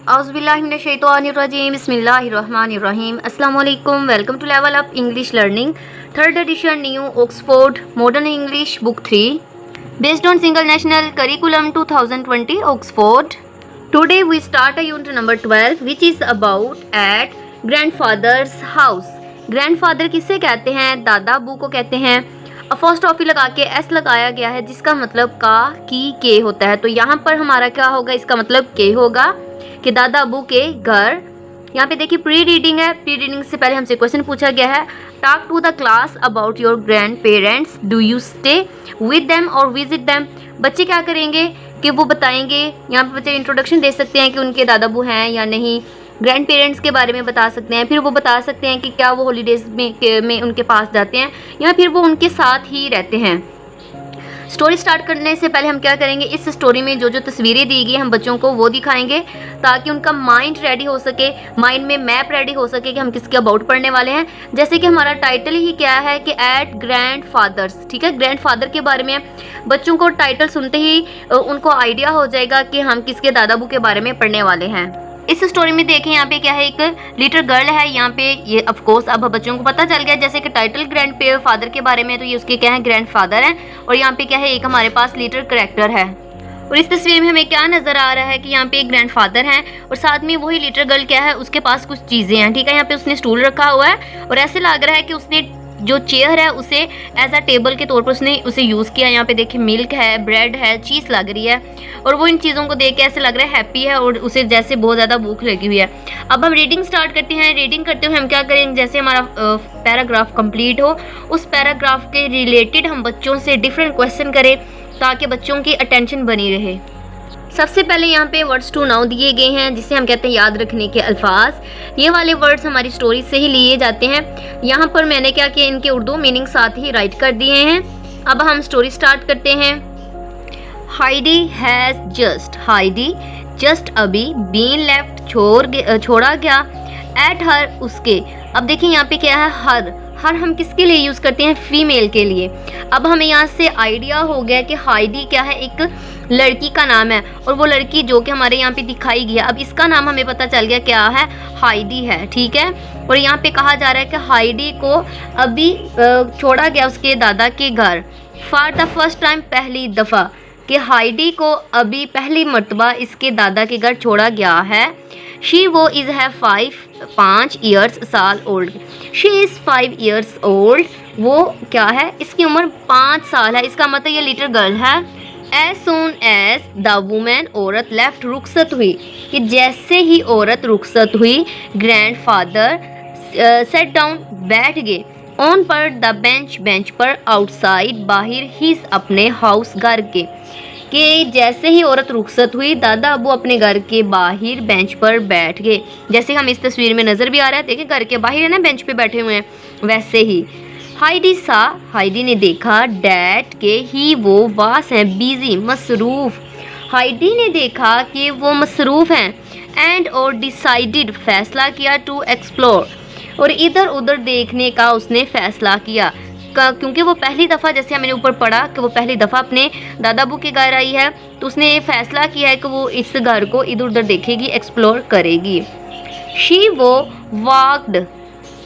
औज़ुबिल्लाहिमिनश्शैतानिर्रजीम बिस्मिल्लाहिर्रहमानिर्रहीम अस्सलाम वालेकुम। Welcome to level up English learning third edition new Oxford modern English book 3 based on single national curriculum 2020 Oxford. Today we start a unit number 12 which is about at grandfather's house. Grandfather किसे कहते हैं? दादा अबू को कहते हैं। Apostrophe लगा के S लगाया गया है जिसका मतलब का की के होता है। तो यहाँ पर हमारा क्या होगा? इसका मतलब के होगा कि दादा अबू के घर। यहाँ पे देखिए प्री रीडिंग है। प्री रीडिंग से पहले हमसे क्वेश्चन पूछा गया है, talk to the class about your grand parents, do you stay with them और विजिट देम। बच्चे क्या करेंगे कि वो बताएंगे। यहाँ पे बच्चे इंट्रोडक्शन दे सकते हैं कि उनके दादा अबू हैं या नहीं, ग्रैंड पेरेंट्स के बारे में बता सकते हैं, फिर वो बता सकते हैं कि क्या वो हॉलीडेज़ में उनके पास जाते हैं या फिर वो उनके साथ ही रहते हैं। स्टोरी स्टार्ट करने से पहले हम क्या करेंगे, इस स्टोरी में जो जो तस्वीरें दी गई हम बच्चों को वो दिखाएंगे ताकि उनका माइंड रेडी हो सके, माइंड में मैप रेडी हो सके कि हम किसके अबाउट पढ़ने वाले हैं। जैसे कि हमारा टाइटल ही क्या है कि एट ग्रैंड फादर्स, ठीक है, ग्रैंड फादर के बारे में। बच्चों को टाइटल सुनते ही उनको आइडिया हो जाएगा कि हम किसके दादा अबू के बारे में पढ़ने वाले हैं। इस स्टोरी में देखें यहाँ पे क्या है, एक लिटिल गर्ल है। यहाँ पे ये ऑफ कोर्स अब बच्चों को पता चल गया, जैसे कि टाइटल ग्रैंड फादर के बारे में, तो ये उसके क्या है, ग्रैंड फादर हैं। और यहाँ पे क्या है, एक हमारे पास लिटिल कैरेक्टर है। और इस तस्वीर में हमें क्या नज़र आ रहा है कि यहाँ पे एक ग्रैंड फादर हैं और साथ में वही लिटिल गर्ल क्या है, उसके पास कुछ चीज़ें हैं, ठीक है। यहाँ पे उसने स्टूल रखा हुआ है और ऐसे लग रहा है कि उसने जो चेयर है उसे एज अ टेबल के तौर पर उसने उसे यूज़ किया। यहाँ पे देखिए मिल्क है, ब्रेड है, चीज़ लग रही है और वो इन चीज़ों को देख के ऐसे लग रहा है हैप्पी है और उसे जैसे बहुत ज़्यादा भूख लगी हुई है। अब हम रीडिंग स्टार्ट करते हैं। रीडिंग करते हुए हम क्या करेंगे, जैसे हमारा पैराग्राफ कंप्लीट हो, उस पैराग्राफ के रिलेटेड हम बच्चों से डिफरेंट क्वेश्चन करें ताकि बच्चों की अटेंशन बनी रहे। सबसे पहले यहाँ पे वर्ड्स टू नाउ दिए गए हैं जिसे हम कहते हैं याद रखने के अल्फाज। ये वाले वर्ड्स हमारी स्टोरी से ही लिए जाते हैं। यहाँ पर मैंने क्या किया, इनके उर्दू मीनिंग साथ ही राइट कर दिए हैं। अब हम स्टोरी स्टार्ट करते हैं। Heidi has just, Heidi just अभी, बीन लेफ्ट छोड़ा गया, एट हर उसके। अब देखिए यहाँ पे क्या है, हर हम किसके लिए यूज़ करते हैं, फीमेल के लिए। अब हमें यहाँ से आइडिया हो गया कि हाइडी क्या है, एक लड़की का नाम है और वो लड़की जो कि हमारे यहाँ पे दिखाई गई है, अब इसका नाम हमें पता चल गया क्या है, हाइडी है, ठीक है। और यहाँ पे कहा जा रहा है कि हाइडी को अभी छोड़ा गया उसके दादा के घर। फॉर द फर्स्ट टाइम, पहली दफ़ा, कि हाइडी को अभी पहली मर्तबा इसके दादा के घर छोड़ा गया है। शी वो इज़ है 5 ईयर्स साल old, she is 5 years old, वो क्या है, इसकी उम्र 5 साल है। इसका मतलब ये लिटिल गर्ल है। As soon as the women, औरत, लेफ्ट, रुखसत हुई, कि जैसे ही औरत रुखसत हुई, ग्रैंड फादर सेट डाउन, बैठ गए, ऑन पर द बेंच पर, आउटसाइड, बाहर, हिज अपने हाउस, घर के, कि जैसे ही औरत रुखसत हुई दादा अबू अपने घर के बाहर बेंच पर बैठ गए। जैसे हम इस तस्वीर में नज़र भी आ रहा है, देखिए घर के बाहर है ना, बेंच पे बैठे हुए हैं, वैसे ही। हाइडी सा, हाइडी ने देखा, डैट के ही वो वास हैं, बिजी, मसरूफ़। हाइडी ने देखा कि वो मसरूफ़ हैं। एंड और डिसाइडेड, फैसला किया, टू एक्सप्लोर, और इधर उधर देखने का उसने फ़ैसला किया। क्योंकि वो पहली दफ़ा, जैसे हमने ऊपर पढ़ा कि वो पहली दफ़ा अपने दादा अबू के घर आई है, तो उसने ये फ़ैसला किया है कि वो इस घर को इधर उधर देखेगी, एक्सप्लोर करेगी। शी वो वॉक्ड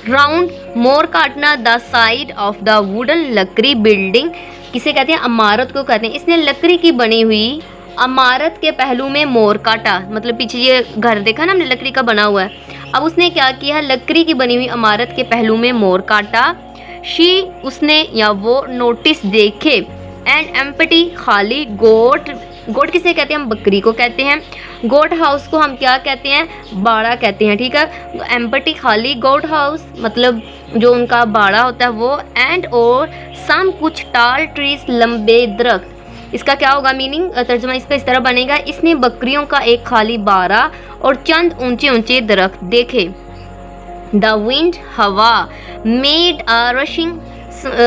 राउंड मोर काटना the side of the wooden, लकड़ी बिल्डिंग, किसे कहते हैं, इमारत को कहते हैं। इसने लकड़ी की बनी हुई इमारत के पहलू में मोर काटा, मतलब पीछे ये घर देखा ना हमने, लकड़ी का बना हुआ है। अब उसने क्या किया, लकड़ी की बनी हुई इमारत के पहलू में मोर काटा। शी उसने या वो, नोटिस देखे, एंड एम्प्टी खाली, गोट, गोट किसे कहते हैं, हम बकरी को कहते हैं। गोट हाउस को हम क्या कहते हैं, बाड़ा कहते हैं, ठीक है। एम्प्टी खाली, गोट हाउस मतलब जो उनका बाड़ा होता है वो। एंड और सम कुछ, टाल ट्रीज, लंबे दरख्त। इसका क्या होगा मीनिंग, तर्जुमा इसका इस तरह बनेगा, इसने बकरियों का एक खाली बाड़ा और चंद ऊंचे ऊंचे दरख्त देखे। द विंड, हवा, मेड अ रशिंग,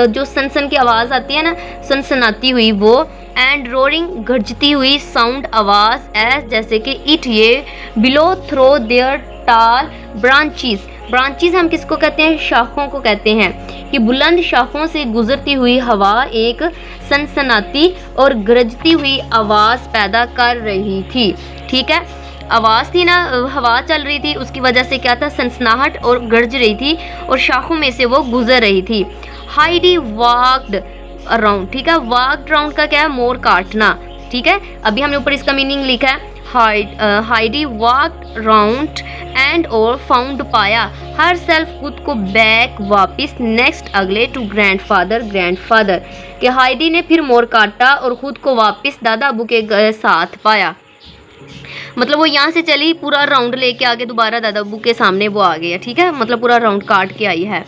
जो सनसन की आवाज़ आती है ना, सनसनाती हुई वो। एंड रोरिंग, गरजती हुई, साउंड, आवाज़, एज जैसे कि, इट ये, बिलो थ्रो देयर टाल ब्रांचेस, ब्रांचेस हम किसको कहते हैं, शाखों को कहते हैं, कि बुलंद शाखों से गुजरती हुई हवा एक सनसनाती और गरजती हुई आवाज़ पैदा कर रही थी, ठीक है। आवाज़ थी ना, हवा चल रही थी, उसकी वजह से क्या था, सनसनाहट और गरज रही थी और शाखों में से वो गुजर रही थी। हाइडी वॉक्ड अराउंड, ठीक है, वॉक्ड अराउंड का क्या है, मोर काटना, ठीक है। अभी हमने ऊपर इसका मीनिंग लिखा है, हाइडी वॉक्ड अराउंड एंड और फाउंड, पाया, हर सेल्फ खुद को बैक वापस, नेक्स्ट अगले, टू ग्रैंडफादर कि हाइडी ने फिर मोर काटा और खुद को वापस दादा अबू के साथ पाया। मतलब वो यहाँ से चली, पूरा राउंड लेके आगे दोबारा दादा अबू के सामने वो आ गया, ठीक है, मतलब पूरा राउंड काट के आई है।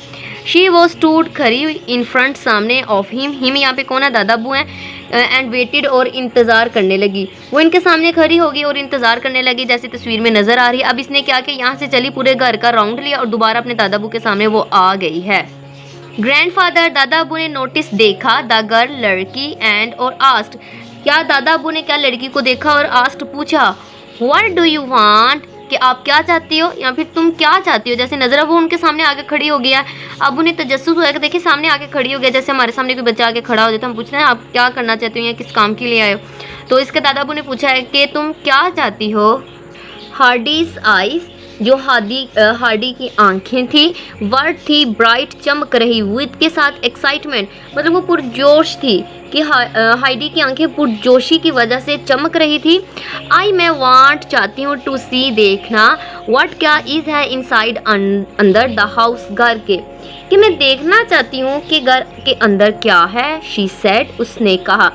शी वो स्टूड, खड़ी इन फ्रंट, सामने, ऑफ हिम यहाँ पे कौन है, दादा अबू हैं, एंड वेटेड और इंतज़ार करने लगी। वो इनके सामने खड़ी होगी और इंतज़ार करने लगी, जैसे तस्वीर में नज़र आ रही है। अब इसने क्या किया, यहाँ से चली, पूरे घर का राउंड लिया और दोबारा अपने दादा अबू के सामने वो आ गई है। ग्रैंडफादर, दादा अबू ने नोटिस, देखा, द गर्ल, लड़की, एंड और आस्क्ड, क्या दादा अबू ने क्या लड़की को देखा और आस्क्ड, पूछा, व्हाट डू यू वांट, कि आप क्या चाहती हो या फिर तुम क्या चाहती हो। जैसे नजर वो उनके सामने आके खड़ी हो गया, अब उन्हें तजस्सुस हुआ कि देखिए सामने आके खड़ी हो गया, जैसे हमारे सामने कोई बच्चा आके खड़ा हो जाता है, हम पूछते हैं आप क्या करना चाहते हो या किस काम के लिए आए हो। तो इसके दादा अबू ने पूछा है कि तुम क्या चाहती हो। हार्डीज आइज, जो हार्डी की आंखें थी, वर्ड थी, ब्राइट, चमक रही, विद के साथ एक्साइटमेंट, मतलब वो पुरजोश थी कि हाइडी की आंखें पुरजोशी की वजह से चमक रही थी। आई मैं वांट, चाहती हूँ, टू सी, देखना, व्हाट क्या, इज है, इनसाइड, अंदर, द हाउस, घर के, कि मैं देखना चाहती हूँ कि घर के अंदर क्या है। शी सेड, उसने कहा।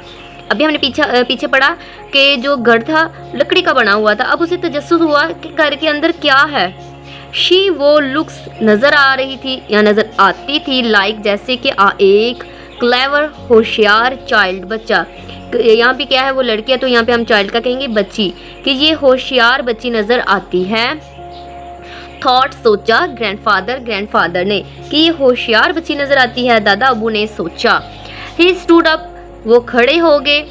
अभी हमने पीछे पढ़ा कि जो घर था लकड़ी का बना हुआ था, अब उसे तजस्सुस हुआ कि घर के अंदर क्या है। शी वो लुक्स, नज़र आ रही थी या नज़र आती थी, लाइक जैसे कि एक क्लेवर, होशियार, चाइल्ड, बच्चा। यहाँ पे क्या है, वो लड़की है तो यहाँ पे हम चाइल्ड का कहेंगे, बच्ची, कि ये होशियार बच्ची नज़र आती है। थॉट, सोचा, ग्रैंडफादर ने कि ये होशियार बच्ची नज़र आती है, दादा अबू ने सोचा। ही स्टूड अप, वो खड़े हो गए।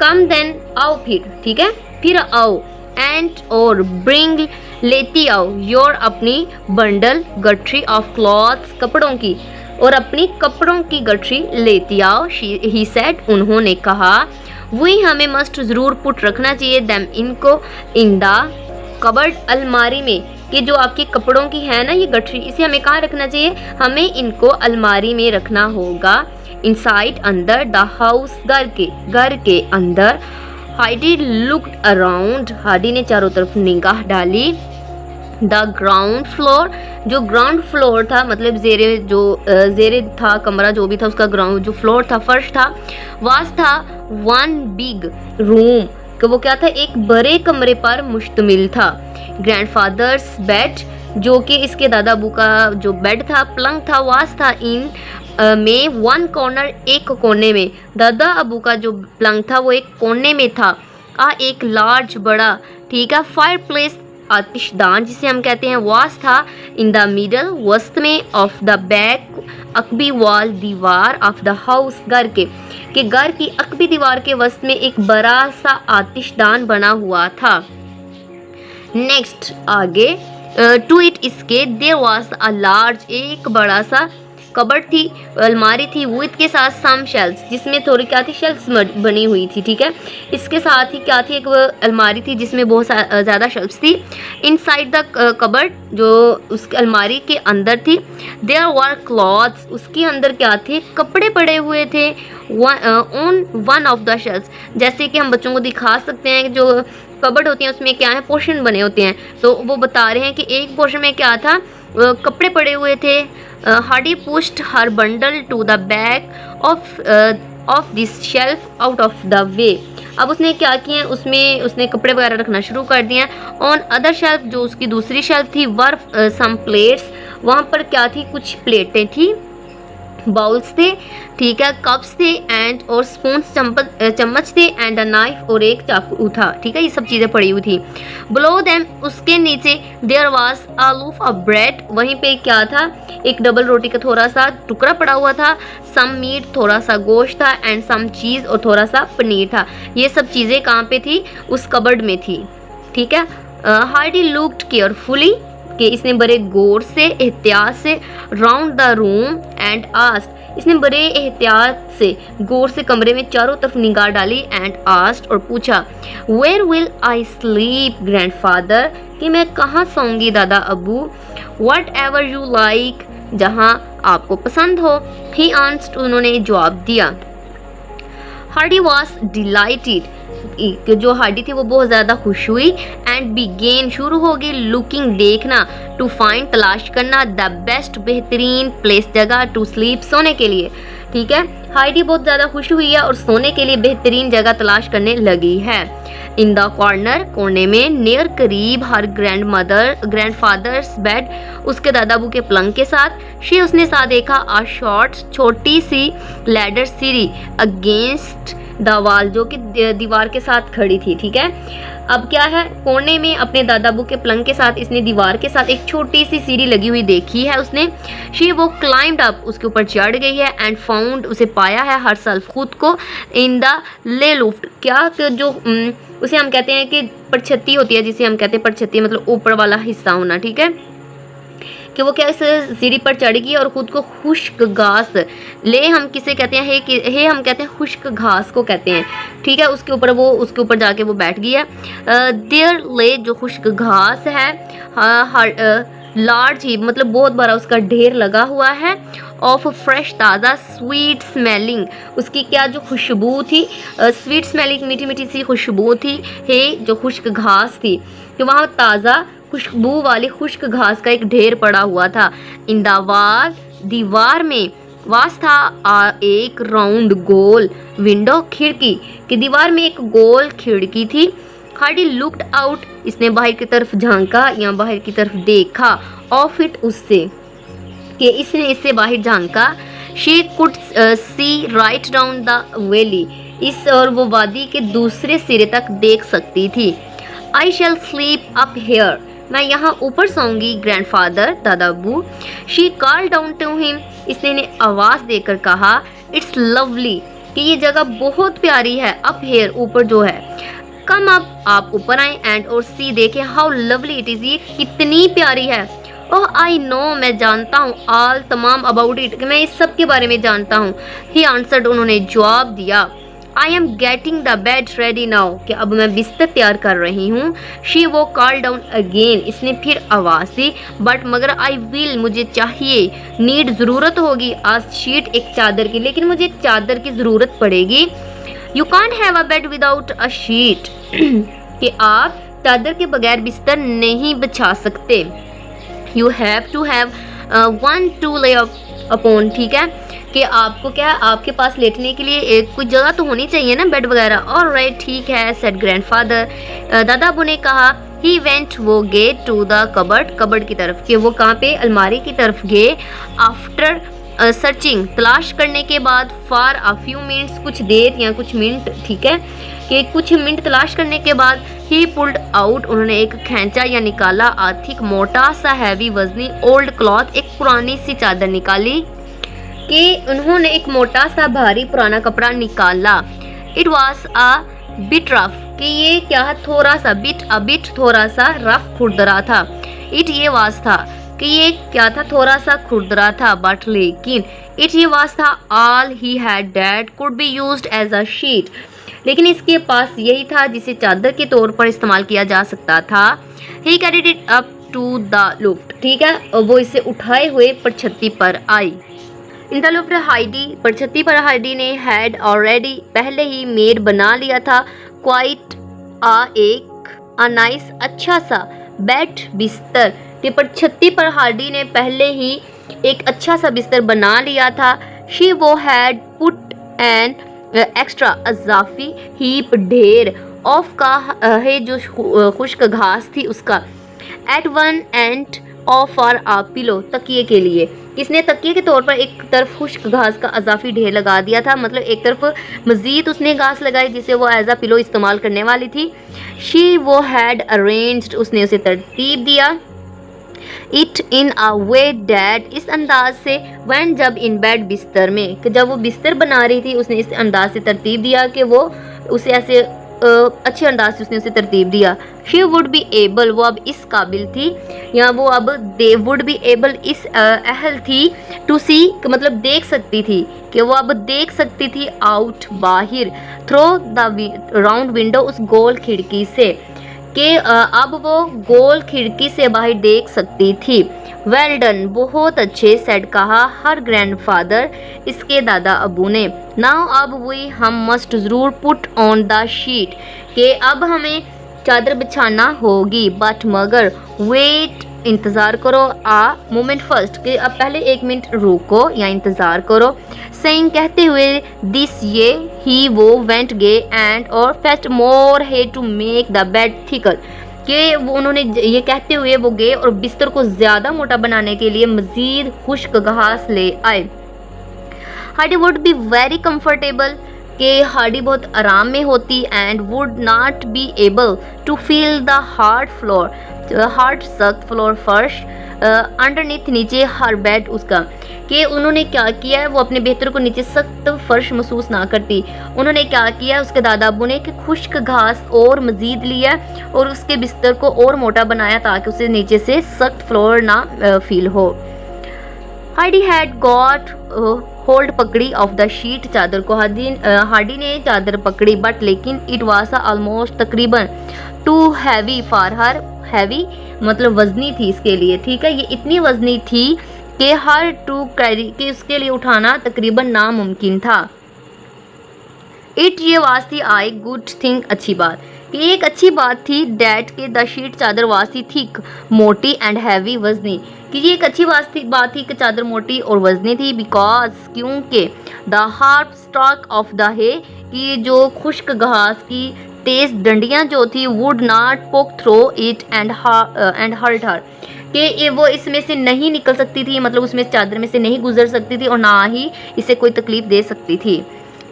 कम देन, आओ फिर, ठीक है, फिर आओ, एंड और ब्रिंग, लेती आओ, योर, अपनी बंडल, गठरी, ऑफ क्लॉथ्स, कपड़ों की, और अपनी कपड़ों की गठरी लेती आओ। ही सेड, उन्होंने कहा। वही हमें मस्ट, ज़रूर, पुट, रखना चाहिए, देम, इनको, इन द कबर्ड, अलमारी में, कि जो आपके कपड़ों की है ना ये गठरी, इसे हमें कहाँ रखना चाहिए, हमें इनको अलमारी में रखना होगा। इनसाइड, अंदर, द हाउस, घर के अंदर। हाइडी लुक्ड अराउंड, हाइडी ने चारों तरफ निगाह डाली। द ग्राउंड फ्लोर, जो ग्राउंड फ्लोर था, मतलब जेरे था कमरा, जो भी था उसका ग्राउंड जो फ्लोर था, फर्श था, वास था, वन बिग रूम, कि वो क्या था, एक बड़े कमरे पर मुश्तमिल था। ग्रैंडफादर्स बेड, जो कि इसके दादा अबू का जो बेड था, पलंग था, वास था, इन में, वन कॉर्नर, एक कोने में, दादा अबू का जो पलंग था वो एक कोने में था। एक लार्ज, बड़ा, ठीक है, फायर प्लेस, आतिशदान जिसे हम कहते हैं, वास था, इन द मिडल, वस्त में, ऑफ द बैक, अकबी वॉल, दीवार, ऑफ द हाउस, घर के, कि घर की अकबी दीवार के वस्त में एक बड़ा सा आतिशदान बना हुआ था। नेक्स्ट, आगे, टू इट, इसके, देयर वाज अ लार्ज, एक बड़ा सा कबर्ड थी, अलमारी थी, विद के साथ सम शेल्फ्स, जिसमें थोड़ी क्या थी, शेल्फ्स बनी हुई थी, ठीक है, इसके साथ ही क्या थी, एक अलमारी थी जिसमें बहुत ज़्यादा शेल्फ्स थी। इनसाइड द कबर्ड, जो उस अलमारी के अंदर थी, देयर वर क्लॉथ्स, उसके अंदर क्या थे, कपड़े पड़े हुए थे, on one of the shelves, जैसे कि हम बच्चों को दिखा सकते हैं कि जो कबर्ड होती हैं उसमें क्या है, पोर्शन बने होते हैं, तो वो बता रहे हैं कि एक पोर्शन में क्या था, कपड़े पड़े हुए थे। Hardy pushed her bundle to the back of this shelf out of the way, अब उसने क्या किया, उसमें उसने कपड़े वगैरह रखना शुरू कर दिए। ऑन अदर शेल्फ, जो उसकी दूसरी शेल्फ थी, वर सम प्लेट्स, वहाँ पर क्या थी, कुछ प्लेटें थी, बाउल्स थे, ठीक है, कप्स थे, एंड और स्पून, चम्मच थे, एंड अ नाइफ, और एक चाकू था, ठीक है, ये सब चीज़ें पड़ी हुई थी। बिलो देम, उसके नीचे, there was a loaf of bread, वहीं पे क्या था, एक डबल रोटी का थोड़ा सा टुकड़ा पड़ा हुआ था, सम मीट, थोड़ा सा गोश्त था, एंड सम चीज़, और थोड़ा सा पनीर था। ये सब चीज़ें कहाँ पे थी, उस कबर्ड में थी, ठीक है। हार्डी लुक्ड केयरफुली, कि इसने बड़े गौर से, एहतियात से, round the room, and asked, इसने बड़े एहतियात से गौर से कमरे में चारों तरफ निगाह डाली एंड आस्क्ड और पूछा, where will I sleep grandfather, कि मैं कहाँ सोऊंगी दादा अबू। वट एवर यू लाइक, जहाँ आपको पसंद हो। ही आंसर्ड, उन्होंने जवाब दिया। हार्डी वॉज डिलाइटेड, जो हार्डी थी वो बहुत ज़्यादा खुश हुई। एंड बिगेन, शुरू होगी, लुकिंग, देखना, टू फाइंड, तलाश करना, द बेस्ट, बेहतरीन, प्लेस, जगह, टू स्लीप, सोने के लिए। ठीक है, हाइडी बहुत ज़्यादा खुश हुई है और सोने के लिए बेहतरीन जगह तलाश करने लगी है। इन द कॉर्नर, कोने में, नियर, करीब, हर ग्रैंडफादर्स बेड, उसके दादाबू के पलंग के साथ। शी, उसने साथ देखा, आ शॉर्ट, छोटी सी लैडर, सीढ़ी, अगेंस्ट द वॉल, जो कि दीवार के साथ खड़ी थी। ठीक है, अब क्या है, कोने में अपने दादाबू के पलंग के साथ इसने दीवार के साथ एक छोटी सी सीढ़ी लगी हुई देखी है उसने। शी, वो क्लाइम्ड अप, उसके ऊपर चढ़ गई है। एंड फाउंड, उसे पाया है, हर सेल्फ, खुद को, इन द ले लुफ्ट, क्या, जो उसे हम कहते हैं कि परछत्ती होती है, जिसे हम कहते हैं परछत्ती, मतलब ऊपर वाला हिस्सा होना। ठीक है, कि वो क्या इस सीढ़ी पर चढ़ गई और ख़ुद को खुश्क घास, ले हम किसे कहते हैं, हे हम कहते हैं, खुश्क घास को कहते हैं। ठीक है, उसके ऊपर जाके वो बैठ गई है। देयर ले, जो खुश्क घास है, लार्ज ही, मतलब बहुत बड़ा उसका ढेर लगा हुआ है। ऑफ फ्रेश, ताज़ा, स्वीट स्मेलिंग, उसकी क्या जो खुशबू थी, स्वीट स्मेलिंग, मीठी मीठी सी खुशबू थी। हे, जो खुश्क घास थी, कि वहाँ ताज़ा खुशबू वाली खुश्क घास का एक ढेर पड़ा हुआ था। इन द वॉल, दीवार में, वास था एक राउंड गोल, विंडो, खिड़की, कि दीवार में एक गोल खिड़की थी। हार्डी लुक्ड आउट, इसने बाहर की तरफ झांका या बाहर की तरफ देखा। ऑफ इट, उससे, कि इसने इससे बाहर झांका। She could see right down the valley, इस और वो वादी के दूसरे सिरे तक देख सकती थी। I shall sleep up here, मैं यहाँ ऊपर सोऊंगी ग्रैंडफादर, दादाबू। She called down to him, इसने इन्हें आवाज़ देकर कहा, इट्स लवली, कि ये जगह बहुत प्यारी है, अप हेयर, ऊपर जो है। कम अप, आप ऊपर आए, एंड और सी, देखें, हाउ लवली इट इज़, ये कितनी प्यारी है। ओह आई नो, मैं जानता हूँ, ऑल, तमाम, अबाउट इट, कि मैं इस सब के बारे में जानता हूँ। ही आंसर्ड, उन्होंने जवाब दिया। I am getting the bed ready now, कि अब मैं बिस्तर तैयार कर रही हूँ। शी, वो कॉल डाउन अगेन, इसने फिर आवाज़ दी। बट, मगर, आई विल, मुझे चाहिए, नीड, ज़रूरत होगी, आज शीट, एक चादर की, लेकिन मुझे एक चादर की ज़रूरत पड़ेगी। You can't have a bed without a sheet, कि आप चादर के बगैर बिस्तर नहीं बिछा सकते। You have to have one to lie upon, ठीक है, कि आपको क्या, आपके पास लेटने के लिए एक कोई जगह तो होनी चाहिए ना, बेड वगैरह। ऑलराइट, ठीक है, सेड ग्रैंडफादर, दादाबू ने कहा। ही वेंट, वो गए, टू द कबर्ड की तरफ, कि वो कहाँ पे, अलमारी की तरफ गए। आफ्टर सर्चिंग, तलाश करने के बाद, फॉर अ फ्यू मिनट्स, कुछ देर या कुछ मिनट, ठीक है, कि कुछ मिनट तलाश करने के बाद, ही पुल्ड आउट, उन्होंने एक खींचा या निकाला, आथिक, मोटा सा, हैवी, वजनी, ओल्ड क्लॉथ, एक पुरानी सी चादर निकाली, कि उन्होंने एक मोटा सा भारी पुराना कपड़ा निकाला। It was a bit rough, कि ये क्या, थोड़ा सा, बिट थोड़ा सा, रफ, खुरदरा था। इट, ये वास था, कि ये क्या था, थोड़ा सा खुरदरा था। बट, लेकिन, इट, ये वास था, all he had that could be used as a sheet, लेकिन इसके पास यही था जिसे चादर के तौर पर इस्तेमाल किया जा सकता था। He carried it up to the loft, ठीक है, और वो इसे उठाए हुए परछत्ती पर आई। इन द लुफ्ट, हाइडी, परछत्ती पर हाइडी ने हैड ऑलरेडी, पहले ही, मेड, बना लिया था, क्वाइट एक नाइस, अच्छा सा, बेड, बिस्तर, कि परछत्ती पर हार्डी ने पहले ही एक अच्छा सा बिस्तर बना लिया था। शी, वो हैड पुट एन एक्स्ट्रा, अजाफी, हीप, ढेर, ऑफ का है, जो खुश्क घास थी उसका, at one end of for a pillow, तकिए के लिए, किसने तकिए के तौर पर एक तरफ खुश्क घास का अजाफी ढेर लगा दिया था, मतलब एक तरफ मज़ीद उसने घास लगाई जिसे वो एज आ पिलो इस्तेमाल करने वाली थी। शी, वो हैड अरेंज्ड, उसने उसे तरतीब दिया। It in a way that, इस अंदाज से, व्हेन, जब, इन बेड, बिस्तर में, कि जब वो बिस्तर बना रही थी उसने इस अंदाज से तरतीब दिया कि वो उसे ऐसे अच्छे अंदाज से उसने उसे तरतीब दिया। शी वुड बी एबल, वो अब इस काबिल थी, या वो अब दे वुड बी एबल इस अहल थी, टू सी मतलब देख सकती थी, कि वो अब देख सकती थी आउट बाहर, थ्रो द राउंड विंडो उस गोल खिड़की से, कि अब वो गोल खिड़की से बाहर देख सकती थी। वेल डन, बहुत अच्छे, सेड कहा हर ग्रैंडफादर, इसके दादा अबू ने। नाउ अब वी हम मस्ट ज़रूर पुट ऑन द शीट, कि अब हमें चादर बिछाना होगी, बट मगर वेट, इंतज़ार करो, आ मोमेंट फर्स्ट, कि अब पहले 1 मिनट रुको या इंतज़ार करो। सेइंग कहते हुए दिस ये ही वो वेंट गे एंड और fetched more hay to make the bed thicker, कि वो उन्होंने ये कहते हुए वो गए और बिस्तर को ज़्यादा मोटा बनाने के लिए मज़ीद खुश्क घास ले आए। Heidi would be very comfortable, कि हार्डी बहुत आराम में होती, and would not be able to feel the hard floor, hard सख्त फ्लोर फर्श अंडरनीथ नीचे हर बेड उसका, कि उन्होंने क्या किया है, वो अपने बेहतर को नीचे सख्त फर्श महसूस ना करती। उन्होंने क्या किया उसके दादा अबू ने, कि खुश्क घास और मज़ीद लिया और उसके बिस्तर को और मोटा बनाया ताकि उसे नीचे से सख्त फ्लोर ना फील हो। हार्डी हैड गॉट होल्ड पकड़ी ऑफ द शीट, चादर को हार्डी ने चादर पकड़ी, बट लेकिन इट वाज ऑलमोस्ट तकरीबन too heavy for her, heavy मतलब वजनी थी इसके लिए, ठीक है, ये इतनी वजनी थी कि हर टू कैरी, कि उसके लिए उठाना तकरीबन नामुमकिन था। इट ये वास्ती आई गुड थिंग, अच्छी बात, कि एक अच्छी बात थी, डैट के द शीट चादर वास्ती थिक, मोटी एंड हैवी वजनी, कि ये एक अच्छी बात थी कि चादर मोटी और वजनी थी, बिकॉज क्योंकि the harp stock of the है, कि जो खुश्क घास की तेज डंडियां जो थी, would not poke through it and hurt her, कि वो इसमें से नहीं निकल सकती थी, मतलब उसमें चादर में से नहीं गुजर सकती थी और ना ही इसे कोई तकलीफ दे सकती थी।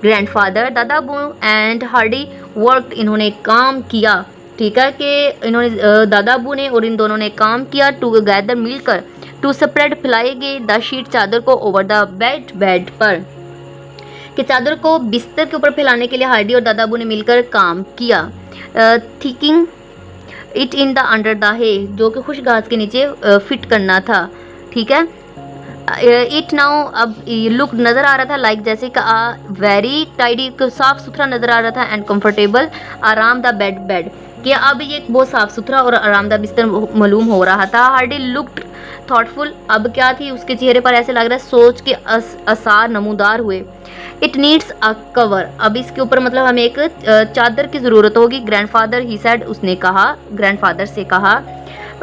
ग्रैंडफादर, दादा अबू एंड हार्डी वर्कड, इन्होंने काम किया, ठीक है, कि इन्होंने दादा अबू ने और इन दोनों ने काम किया, टुगेदर मिलकर, टू स्प्रेड फैलाए गए द शीट चादर को ओवर द बेड पर, कि चादर को बिस्तर के ऊपर फैलाने के लिए हार्डी और दादा अबू ने मिलकर काम किया। Thickening it in the under the है, जो कि खुश घास के नीचे फिट करना था, ठीक है। इट नाउ अब लुक नज़र आ रहा था लाइक जैसे कि वेरी टाइडी, साफ़ सुथरा नज़र आ रहा था, एंड कंफर्टेबल, आराम द बेड, कि अब ये बहुत साफ़ सुथरा और आरामदा बिस्तर मालूम हो रहा था। हार्डी लुक्ड थॉटफुल, अब क्या थी उसके चेहरे पर ऐसे लग रहा है सोच के आसार नमूदार हुए। इट नीड्स अ कवर, अब इसके ऊपर मतलब हमें एक चादर की ज़रूरत होगी। ग्रैंडफादर ही सेड, उसने कहा, ग्रैंडफादर से कहा।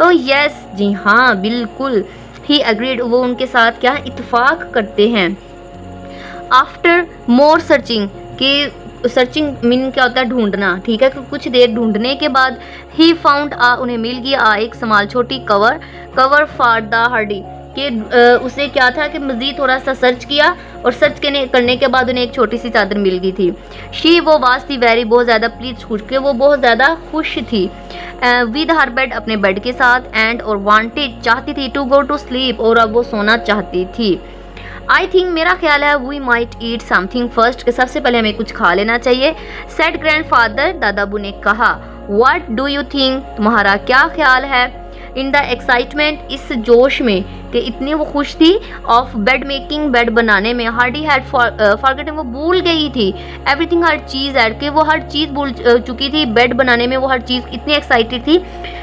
ओह यस, जी हाँ बिल्कुल। ही एग्रीड, वो उनके साथ क्या इत्तेफाक करते हैं। आफ्टर मोर सर्चिंग, कि सर्चिंग मीन क्या होता है, ढूंढना, ठीक है, कुछ देर ढूंढने के बाद ही फाउंड उन्हें मिल गया एक स्मॉल छोटी कवर फॉर द हार्डी, कि उसे क्या था कि मज़ीद थोड़ा सा सर्च किया और सर्च करने के बाद उन्हें एक छोटी सी चादर मिल गई थी। शी, वो वास थी वेरी, बहुत ज़्यादा प्लीज, खुश, के वो बहुत ज़्यादा खुश थी विद हर बेड, अपने बेड के साथ, एंड और वांटेड, चाहती थी, टू गो टू स्लीप, और अब वो सोना चाहती थी। आई थिंक, मेरा ख्याल है, we might eat something first, कि सबसे पहले हमें कुछ खा लेना चाहिए। सेड ग्रैंडफादर, दादा अबू ने कहा। व्हाट डू यू थिंक, तुम्हारा क्या ख्याल है। इन द एक्साइटमेंट, इस जोश में कि इतनी वो खुश थी, ऑफ बेड मेकिंग, बेड बनाने में, हार्डी हैड फॉरगेटन, वो भूल गई थी, एवरीथिंग, हर चीज़, ऐड के वो हर चीज़ भूल चुकी थी। बेड बनाने में वो हर चीज़ इतनी एक्साइटेड थी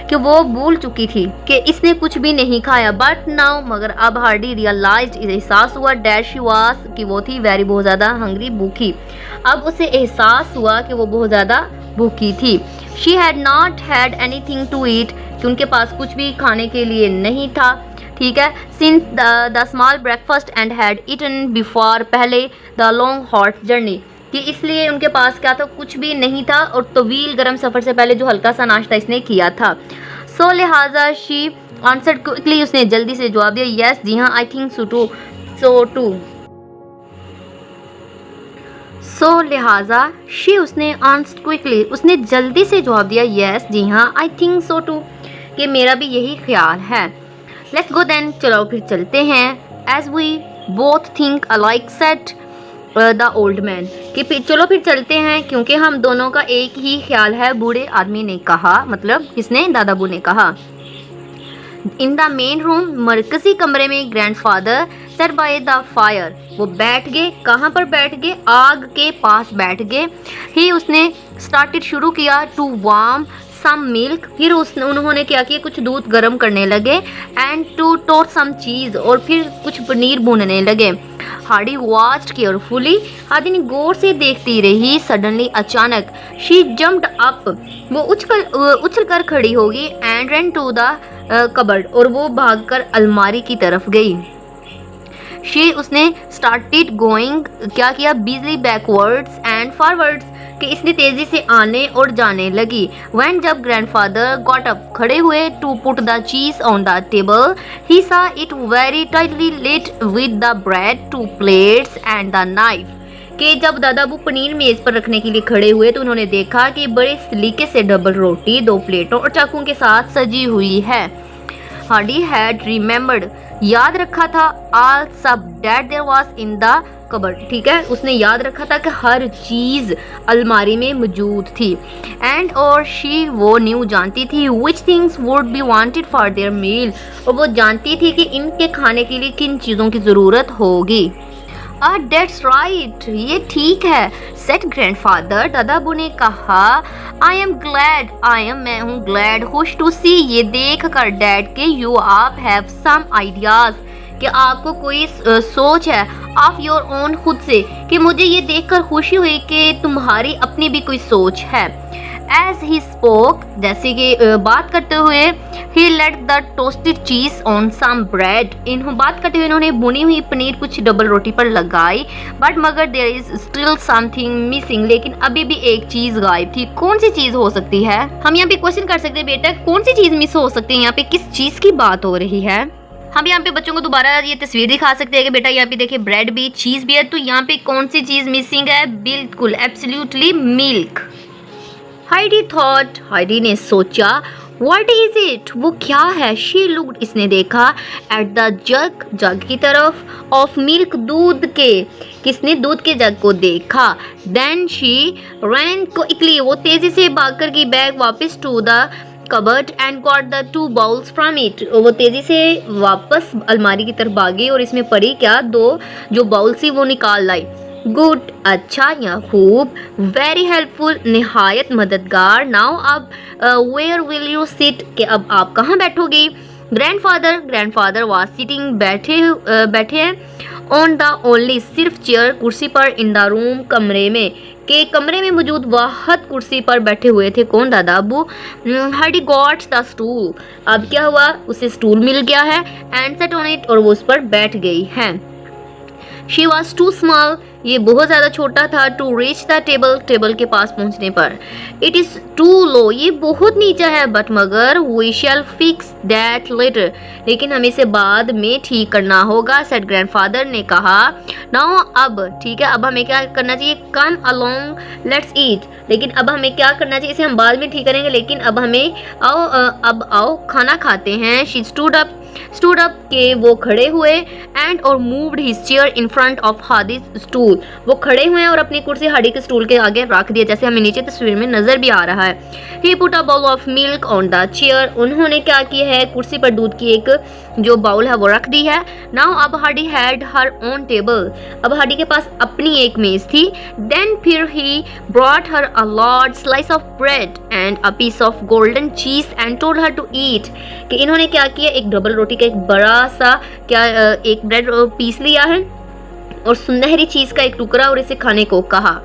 कि वो भूल चुकी थी कि इसने कुछ भी नहीं खाया। बट नाउ, मगर अब हार्डी रियलाइज्ड, एहसास हुआ, डैट शी वाज, कि वो थी वेरी, बहुत ज़्यादा हंग्री, भूखी। अब उसे एहसास हुआ कि वो बहुत ज़्यादा भूखी थी। She had not had anything to eat, कि उनके पास कुछ भी खाने के लिए नहीं था, ठीक है। Since the small breakfast and had eaten before, पहले द लॉन्ग हॉट जर्नी, कि इसलिए उनके पास क्या था, कुछ भी नहीं था और तवील गर्म सफ़र से पहले जो हल्का सा नाश्ता इसने किया था। सो लिहाजा शी आंसर्ड क्विकली, उसने जल्दी से जवाब दिया, यस, जी हाँ, आई थिंक सो टू। सो लिहाजा शी, उसने आंसर्ड क्विकली, उसने जल्दी से जवाब दिया, यस, जी हाँ, आई थिंक सो टू, कि मेरा भी यही ख्याल है। लेट्स गो देन, चलो फिर चलते हैं। As we both think alike said, the old man, कि चलो फिर चलते हैं क्योंकि हम दोनों का एक ही ख्याल है, बूढ़े आदमी ने कहा, मतलब किसने, दादाबू ने कहा। इन द मेन रूम, मरकजी कमरे में, grandfather set by the fire, वो बैठ गए, कहाँ पर बैठ गए, आग के पास बैठ गए। ही उसने स्टार्टेड शुरू किया टू वार्म सम मिल्क, फिर उन्होंने क्या किया, कुछ दूध गर्म करने लगे, एंड टू टोट सम चीज़, और फिर कुछ पनीर भूनने लगे। हार्डी वॉच्ड केयरफुली, हार्डी ने गौर से देखती रही। सडनली, अचानक, शी जम्प्ड अप, वो उछल कर खड़ी होगी, and run to the cupboard, और वो भागकर अलमारी की तरफ गई। उसने स्टार्टेड गोइंग, क्या किया, बिजली बैकवर्ड्स एंड फॉरवर्ड्स, कि इसने तेजी से आने और जाने लगी। व्हेन, जब ग्रैंडफादर गॉट अप, खड़े हुए, to put the cheese on the table, he saw it very tightly lit with the bread, 2 plates and the knife, कि जब दादाबू पनीर मेज पर रखने के लिए खड़े हुए तो उन्होंने देखा कि बड़े सलीके से डबल रोटी 2 प्लेटों और चाकू के साथ सजी हुई है। हार्डी हैड रिमेम्बर्ड, याद रखा था, ऑल सब that there was in the cupboard, ठीक है, उसने याद रखा था कि हर चीज़ अलमारी में मौजूद थी। एंड और शी, वो न्यू, जानती थी, which things would be wanted for their meal, और वो जानती थी कि इनके खाने के लिए किन चीज़ों की ज़रूरत होगी। डेट्स राइट, ये ठीक है, सेट ग्रैंडफादर, दादाबू ने कहा। आई एम ग्लैड, मैं हूँ ग्लैड, खुश टू सी, ये देख कर डैड के, यू आप हैव सम आइडियाज, कि आपको कोई सोच है, ऑफ योर ओन, खुद से, कि मुझे ये देखकर खुशी हुई कि तुम्हारी अपनी भी कोई सोच है। एज ही स्पोक, जैसे कि बात करते हुए, ही लेट द टोस्टेड चीज ऑन सम ब्रेड, बात करते हुए इन्होंने भुनी हुई पनीर कुछ डबल रोटी पर लगाई। बट मगर there is still something missing, लेकिन अभी भी एक चीज गायब थी। कौन सी चीज हो सकती है? हम यहाँ पे क्वेश्चन कर सकते हैं, बेटा कौन सी चीज मिस हो सकती है, यहाँ पे किस चीज की बात हो रही है? हम यहाँ पे बच्चों को दोबारा ये तस्वीर दिखा सकते हैं कि बेटा यहाँ पे देखिए ब्रेड भी, चीज भी है, तो यहाँ पे कौन सी चीज मिसिंग है? बिल्कुल, absolutely milk. Heidi thought, Heidi ने सोचा, व्हाट इज इट, वो क्या है? शी लुक्ड, इसने देखा, एट द जग, जग की तरफ, ऑफ मिल्क, दूध के, किसने? दूध के जग को देखा। देन शी रैन क्विकली, वो तेजी से भागकर की बैग वापस to the cupboard and got the 2 bowls from it, वो तेजी से वापस अलमारी की तरफ भागी और इसमें पड़ी क्या? 2 जो बाउल थी वो निकाल लाई। गुड, अच्छा या खूब, वेरी हेल्पफुल, निहायत मददगार। नाउ अब वेयर विल यू सिट, कि अब आप कहाँ बैठोगे? ग्रैंडफादर वाज सिटिंग, बैठे हैं, ऑन द ओनली, सिर्फ चेयर, कुर्सी पर, इन द रूम, कमरे में, के कमरे में मौजूद वाहद कुर्सी पर बैठे हुए थे। कौन? दादाबू। हार्डी गॉट द स्टूल, अब क्या हुआ? उसे स्टूल मिल गया है, एंड सेट ऑन इट, और वो उस पर बैठ गई है। शी वॉज टू स्मॉल, ये बहुत ज़्यादा छोटा था, to reach the table, table के पास पहुंचने पर। इट इज़ टू लो, ये बहुत नीचा है, बट मगर we shall fix that later, लेकिन हमें इसे बाद में ठीक करना होगा, सेड ग्रैंडफादर ने कहा। नाउ अब ठीक है, अब हमें क्या करना चाहिए? कम अलोंग, लेट्स ईट, लेकिन अब हमें क्या करना चाहिए? इसे हम बाद में ठीक करेंगे, लेकिन अब हमें अब आओ खाना खाते हैं। शी स्टूड अप, के वो खड़े हुए, एंड और moved his chair in front of Hardy's stool, वो खड़े हुए हैं और अपनी कुर्सी हार्डी के स्टूल के आगे रख दिया, जैसे हमें नीचे तस्वीर में नजर भी आ रहा है। He put a bowl of milk on the chair, उन्होंने क्या किया है? कुर्सी पर दूध की एक जो बाउल है वो रख दी है। नाउ अब Heidi had her own table, अब हार्डी के पास अपनी एक मेज थी। देन फिर he brought her a large slice of bread and a piece of golden cheese and told her to eat, कि इन्होंने क्या किया? एक डबल रोटी का एक बड़ा सा एक ब्रेड पीस लिया है और सुनहरी चीज का एक टुकड़ा, और इसे खाने को कहा।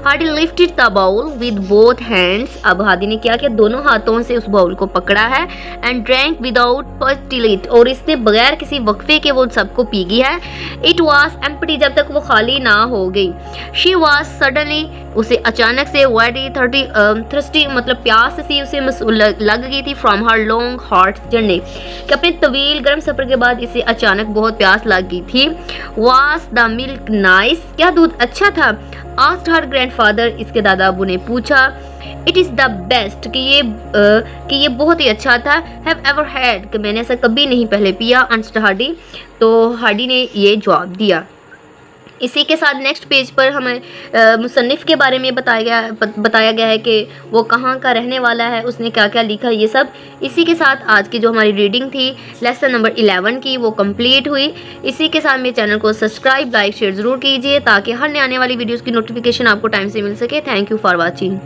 Heidi lifted the bowl with both hands, अब हार्डी ने क्या किया? दोनों हाथों से उस बाउल को पकड़ा है, एंड ड्रैंक विदाउट पर्टिलिट, और इसने बगैर किसी वक्फे के वो सबको पी गई है। इट वॉज एम्प्टी, जब तक वो खाली ना हो गई। शी वॉज सडनली, उसे अचानक से वेरी थर्स्टी, मतलब प्यास सी उसे लग गई थी, from her long hot journey, कि अपने तवील गर्म सफर के बाद इसे अचानक बहुत प्यास लग गई थी। वॉज द मिल्क नाइस, क्या दूध अच्छा था? आस्क्ड हर ग्रैंडफादर, इसके दादाबू ने पूछा। इट इज़ द बेस्ट, कि ये बहुत ही अच्छा था। हैव एवर हैड, कि मैंने ऐसा कभी नहीं पहले पिया। आंसर्ड हार्डी, तो हार्डी ने ये जवाब दिया। इसी के साथ नेक्स्ट पेज पर हमें मुसन्निफ़ के बारे में बताया गया है कि वो कहाँ का रहने वाला है, उसने क्या क्या लिखा, ये सब। इसी के साथ आज की जो हमारी रीडिंग थी लेसन नंबर 11 की, वो कंप्लीट हुई। इसी के साथ मेरे चैनल को सब्सक्राइब, लाइक, शेयर ज़रूर कीजिए ताकि हर नए आने वाली वीडियोज़ की नोटिफिकेशन आपको टाइम से मिल सके। Thank you for watching.